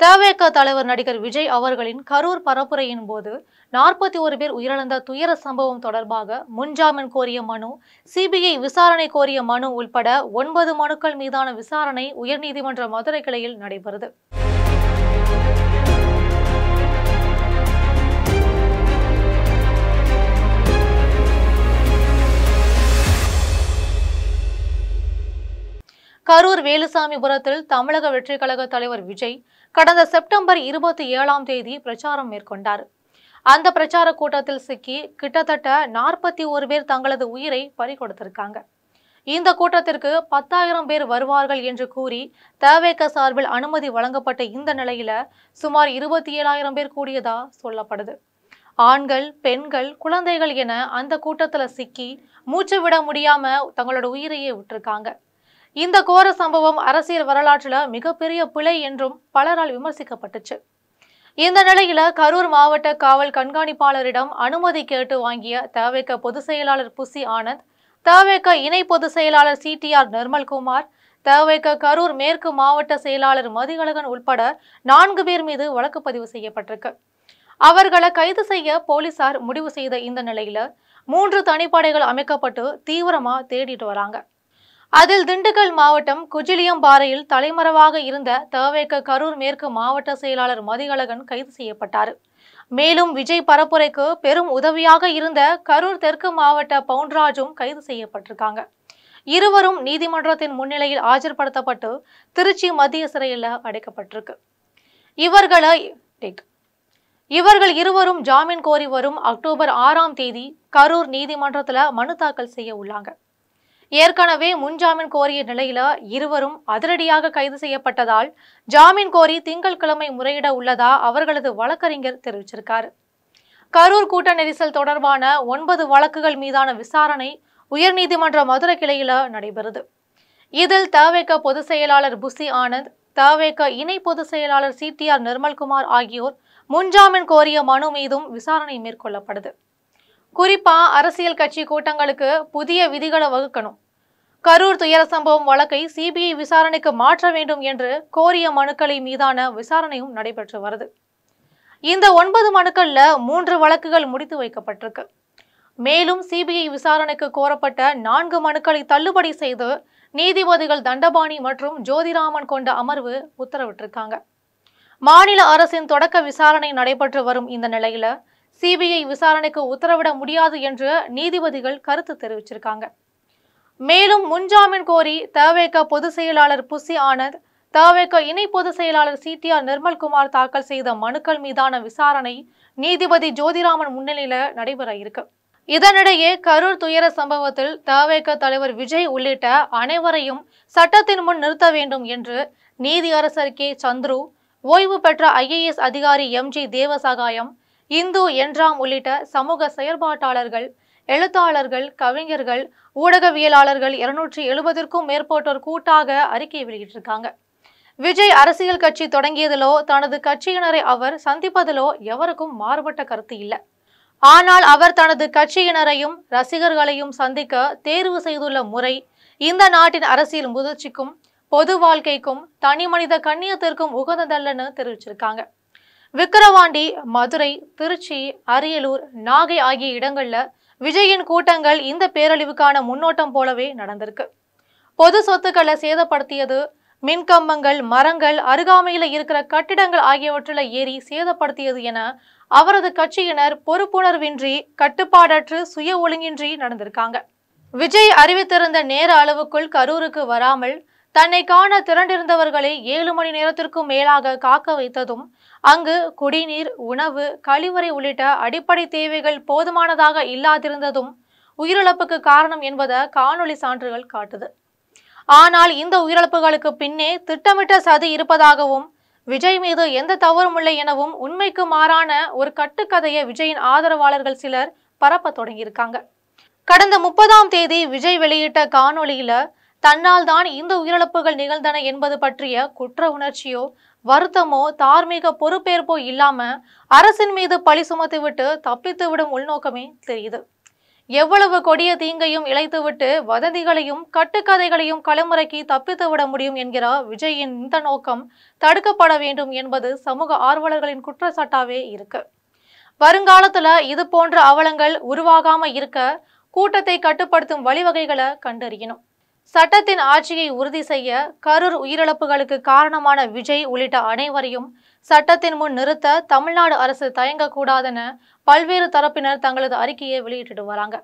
தவேக தலைவர் நடிகர் விஜய் அவர்களின் கரூர் பரப்புரையின் போது 41 பேர் உயிரிழந்த துயர சம்பவம் தொடர்பாக முன்ஜாமீன் கோரிய மனு, சிபிஐ விசாரணை கோரிய மனு உள்பட 9 மனுக்கள் மீதான விசாரணை உயர்நீதிமன்ற மதுரை கிளையில் நடைபெறுது. கரூர் வேலுசாமிபுரத்தில் தமிழக வெற்றி கழக தலைவர் விஜய் கடந்த செப்டம்பர் 27ஆம் தேதி பிரச்சாரம் மேற்கொண்டார். அந்த பிரச்சார கூட்டத்தில் சிக்கி கிட்டத்தட்ட 41 பேர் தங்களது உயிரை பறிகொடுத்திருக்காங்க. இந்த கூட்டத்திற்கு 10,000 பேர் வருவார்கள் என்று கூறி தவேக சார்பில் அனுமதி வழங்கப்பட்ட இந்த நிலையில சுமார் 27,000 பேர் கூடியதா சொல்லப்படுது. ஆண்கள், பெண்கள், குழந்தைகள் என அந்த கூட்டத்துல சிக்கி மூச்சு விட முடியாம தங்களோட உயிரையே விட்டிருக்காங்க. இந்த கோர சம்பவம் அரசியல் வரலாற்றுல மிகப்பெரிய பிழை என்றும் பலரால் விமர்சிக்கப்பட்டுச்சு. இந்த நிலையில கரூர் மாவட்ட காவல் கண்காணிப்பாளரிடம் அனுமதி கேட்டு வாங்கிய தவேக பொதுச் செயலாளர் புசி ஆனந்த், தவேக இணை பொதுச் செயலாளர் CTR நிர்மல்குமார், தவேக கரூர் மேற்கு மாவட்ட செயலாளர் மதியழகன் உட்பட 4 பேர் மீது வழக்கு பதிவு செய்யப்பட்டிருக்கு. அவர்களை கைது செய்ய போலீசார் முடிவு செய்த இந்த நிலையில 3 தனிப்படைகள் அமைக்கப்பட்டு தீவிரமா தேடிட்டு வராங்க. அதில் திண்டுக்கல் மாவட்டம் குஜிலியம்பாறையில் தலைமறைவாக இருந்த தவேக கரூர் மேற்கு மாவட்ட செயலாளர் மதியழகன் கைது செய்யப்பட்டார். மேலும் விஜய் பரப்புரைக்கு பெரும் உதவியாக இருந்த கரூர் தெற்கு மாவட்ட பவுன்ராஜும் கைது செய்யப்பட்டிருக்காங்க. இருவரும் நீதிமன்றத்தின் முன்னிலையில் ஆஜர்படுத்தப்பட்டு திருச்சி மத்திய சிறையில் அடைக்கப்பட்டிருக்கு. இவர்கள் இருவரும் ஜாமீன் கோரி வரும் அக்டோபர் 6ஆம் தேதி கரூர் நீதிமன்றத்தில் மனு தாக்கல் செய்ய உள்ளாங்க. ஏற்கனவே முன்ஜாமீன் கோரிய நிலையில இருவரும் அதிரடியாக கைது செய்யப்பட்டதால் ஜாமீன் கோரி திங்கட்கிழமை முறையிட உள்ளதா அவர்களது வழக்கறிஞர் தெரிவிச்சிருக்காரு. கரூர் கூட்ட நெரிசல் தொடர்பான 9 வழக்குகள் மீதான விசாரணை உயர்நீதிமன்ற மதுரை கிளையில நடைபெறுது. இதில் தவேக பொதுச் செயலாளர் புசி ஆனந்த், தவேக இணை பொதுச் செயலாளர் CTR நிர்மல்குமார் ஆகியோர் முன்ஜாமீன் கோரிய மனு மீதும் விசாரணை மேற்கொள்ளப்படுது. குறிப்பா அரசியல் கட்சி கூட்டங்களுக்கு புதிய விதிகளை வகுக்கணும், கரூர் துயர சம்பவம் வழக்கை CBI விசாரணைக்கு மாற்ற வேண்டும் என்று கோரிய மனுக்களை மீதான விசாரணையும் நடைபெற்று வருது. இந்த 9 மனுக்கள்ல 3 வழக்குகள் முடித்து வைக்கப்பட்டிருக்கு. மேலும் CBI விசாரணைக்கு கோரப்பட்ட 4 மனுக்களை தள்ளுபடி செய்து நீதிபதிகள் தண்டபாணி மற்றும் ஜோதிராமன் கொண்ட அமர்வு உத்தரவிட்டிருக்காங்க. மாநில அரசின் தொடக்க விசாரணை நடைபெற்று வரும் இந்த நிலையில CBI விசாரணைக்கு உத்தரவிட முடியாது என்று நீதிபதிகள் கருத்து தெரிவிச்சிருக்காங்க. மேலும் முன்ஜாமீன் கோரி தவேக பொதுச் செயலாளர் புசி ஆனந்த், தவேக இணை பொதுச் செயலாளர் CTR நிர்மல்குமார் தாக்கல் செய்த மனுக்கள் மீதான விசாரணை நீதிபதி ஜோதிராமன் முன்னிலையில நடைபெற இருக்கு. இதனிடையே கரூர் துயர சம்பவத்தில் தவேக தலைவர் விஜய் உள்ளிட்ட அனைவரையும் சட்டத்தின் முன் நிறுத்த வேண்டும் என்று நீதியரசர் K. சந்துரு, ஓய்வு பெற்ற IAS அதிகாரி MG தேவசகாயம், இந்து என்றாம் உள்ளிட்ட சமூக செயற்பாட்டாளர்கள், எழுத்தாளர்கள், கவிஞர்கள், ஊடகவியலாளர்கள் 270க்கும் மேற்பட்டோர் கூட்டாக அறிக்கை வெளியிட்டிருக்காங்க. விஜய் அரசியல் கட்சி தொடங்கியதிலோ தனது கட்சியினரை அவர் சந்திப்பதிலோ எவருக்கும் மாறுபட்ட கருத்து இல்லை. ஆனால் அவர் தனது கட்சியினரையும் ரசிகர்களையும் சந்திக்க தேர்வு செய்துள்ள முறை இந்த நாட்டின் அரசியல் முதிர்ச்சிக்கும் பொது வாழ்க்கைக்கும் தனி மனித கண்ணியத்திற்கும் உகந்ததல்லன்னு தெரிவிச்சிருக்காங்க. விக்கிரவாண்டி, மதுரை, திருச்சி, அரியலூர், நாகை ஆகிய இடங்கள்ல விஜயின் கூட்டங்கள் இந்த பேரழிவுக்கான முன்னோட்டம் போலவே நடந்திருக்கு. பொது சொத்துக்களை சேதப்படுத்தியது, மின்கம்பங்கள், மரங்கள், அருகாமையில இருக்கிற கட்டிடங்கள் ஆகியவற்றில ஏறி சேதப்படுத்தியது என அவரது கட்சியினர் பொறுப்புணர்வின்றி, கட்டுப்பாடற்று, சுய ஒழுங்கின்றி நடந்திருக்காங்க. விஜய் அறிவித்திருந்த நேர அளவுக்குள் கரூருக்கு வராமல் தன்னை காண திரண்டிருந்தவர்களை 7 மணி நேரத்திற்கும் மேலாக காக்க வைத்ததும், அங்கு குடிநீர், உணவு, கழிவறை உள்ளிட்ட அடிப்படை தேவைகள் போதுமானதாக இல்லாதிருந்ததும் உயிரிழப்புக்கு காரணம் என்பதை காணொலி சான்றுகள் காட்டுது. ஆனால் இந்த உயிரிழப்புகளுக்கு பின்னே திட்டமிட்ட சதி இருப்பதாகவும், விஜய் மீது எந்த தவறும் இல்லை எனவும் உண்மைக்கு மாறான ஒரு கட்டுக்கதையை விஜயின் ஆதரவாளர்கள் சிலர் பரப்ப தொடங்கியிருக்காங்க. கடந்த 30ஆம் தேதி விஜய் வெளியிட்ட காணொலியில தன்னால் தான் இந்த உயிரிழப்புகள் நிகழ்ந்தன என்பது பற்றிய குற்ற உணர்ச்சியோ வருத்தமோ தார்மீக பொறுப்பேற்போ இல்லாம அரசின் மீது பழி சுமத்திவிட்டு தப்பித்து விடும் உள்நோக்கமே தெரியுது. எவ்வளவு கொடிய தீங்கையும் இழைத்துவிட்டு வதந்திகளையும் கட்டுக்கதைகளையும் களமிறக்கி தப்பித்து விட முடியும் என்கிற விஜயின் இந்த நோக்கம் தடுக்கப்பட வேண்டும் என்பது சமூக ஆர்வலர்களின் குற்றச்சாட்டாவே இருக்கு. வருங்காலத்துல இது போன்ற அவலங்கள் உருவாகாம இருக்க கூட்டத்தை கட்டுப்படுத்தும் வழிவகைகளை கண்டறியணும். சட்டத்தின் ஆட்சியை உறுதி செய்ய கரூர் உயிரிழப்புகளுக்கு காரணமான விஜய் உள்ளிட்ட அனைவரையும் சட்டத்தின் முன் நிறுத்த தமிழ்நாடு அரசு தயங்கக்கூடாதென பல்வேறு தரப்பினர் தங்களது அறிக்கையை வெளியிட்டு வராங்க.